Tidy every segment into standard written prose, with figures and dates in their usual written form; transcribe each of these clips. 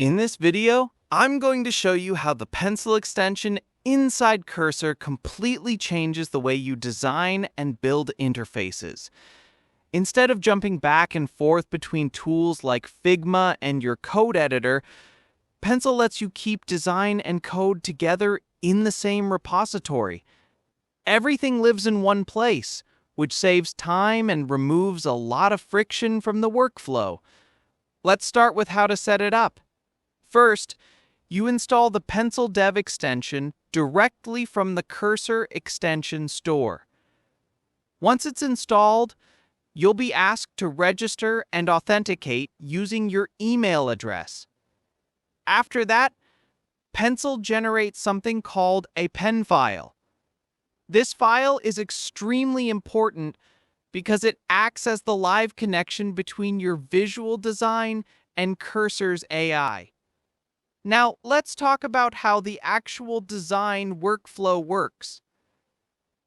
In this video, I'm going to show you how the pencil extension inside Cursor completely changes the way you design and build interfaces. Instead of jumping back and forth between tools like Figma and your code editor, Pencil lets you keep design and code together in the same repository. Everything lives in one place, which saves time and removes a lot of friction from the workflow. Let's start with how to set it up. First, you install the Pencil.Dev extension directly from the Cursor extension store. Once it's installed, you'll be asked to register and authenticate using your email address. After that, Pencil generates something called a pen file. This file is extremely important because it acts as the live connection between your visual design and Cursor's AI. Now, let's talk about how the actual design workflow works.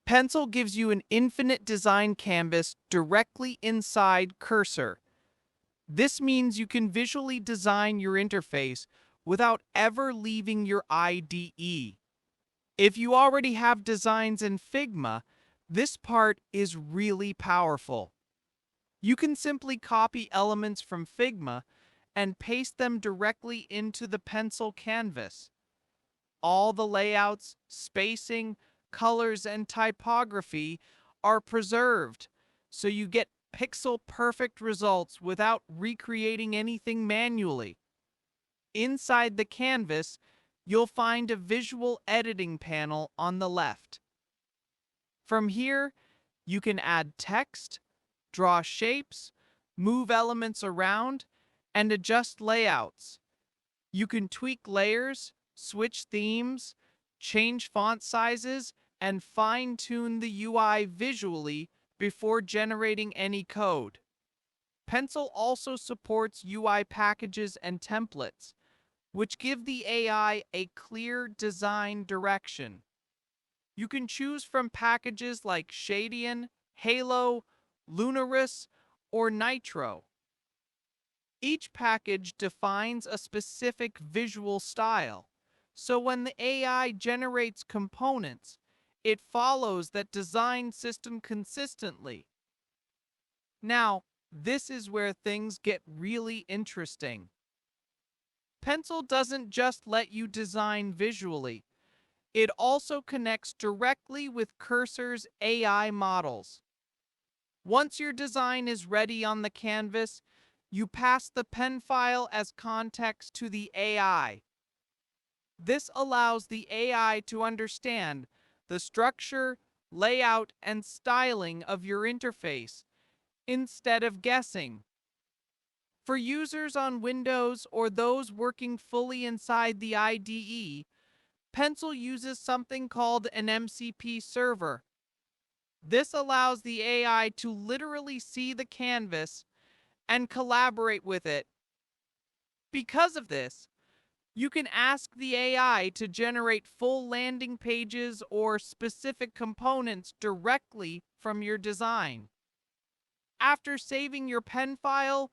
Pencil gives you an infinite design canvas directly inside Cursor. This means you can visually design your interface without ever leaving your IDE. If you already have designs in Figma, this part is really powerful. You can simply copy elements from Figma and paste them directly into the Pencil canvas. All the layouts, spacing, colors, and typography are preserved, so you get pixel-perfect results without recreating anything manually. Inside the canvas, you'll find a visual editing panel on the left. From here, you can add text, draw shapes, move elements around, and adjust layouts. You can tweak layers, switch themes, change font sizes, and fine-tune the UI visually before generating any code. Pencil also supports UI packages and templates, which give the AI a clear design direction. You can choose from packages like Shadian, Halo, Lunaris, or Nitro. Each package defines a specific visual style, so when the AI generates components, it follows that design system consistently. Now, this is where things get really interesting. Pencil doesn't just let you design visually, it also connects directly with Cursor's AI models. Once your design is ready on the canvas, you pass the pen file as context to the AI. This allows the AI to understand the structure, layout, and styling of your interface instead of guessing. For users on Windows or those working fully inside the IDE, Pencil uses something called an MCP server. This allows the AI to literally see the canvas and collaborate with it. Because of this, you can ask the AI to generate full landing pages or specific components directly from your design. After saving your pen file,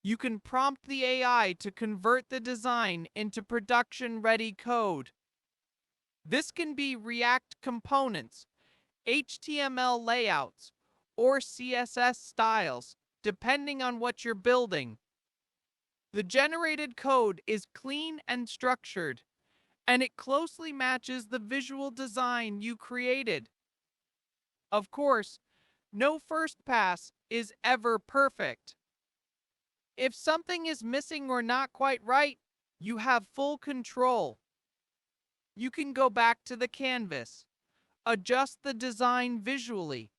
you can prompt the AI to convert the design into production-ready code. This can be React components, HTML layouts, or CSS styles, depending on what you're building. The generated code is clean and structured, and it closely matches the visual design you created. Of course, no first pass is ever perfect. If something is missing or not quite right, you have full control. You can go back to the canvas, adjust the design visually,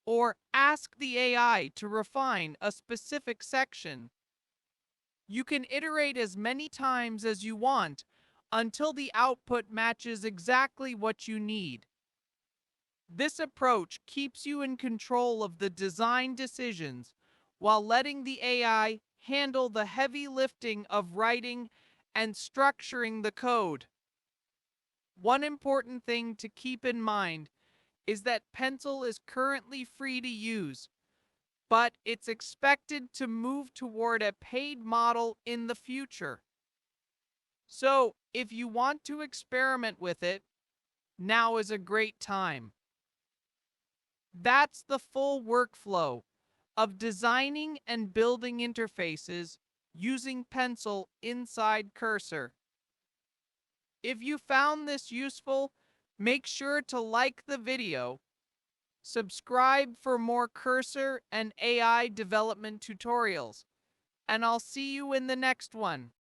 or ask the AI to refine a specific section. You can iterate as many times as you want until the output matches exactly what you need. This approach keeps you in control of the design decisions while letting the AI handle the heavy lifting of writing and structuring the code. One important thing to keep in mind is that Pencil is currently free to use, but it's expected to move toward a paid model in the future. So, if you want to experiment with it, now is a great time. That's the full workflow of designing and building interfaces using Pencil inside Cursor. If you found this useful, make sure to like the video, subscribe for more Cursor and AI development tutorials, and I'll see you in the next one.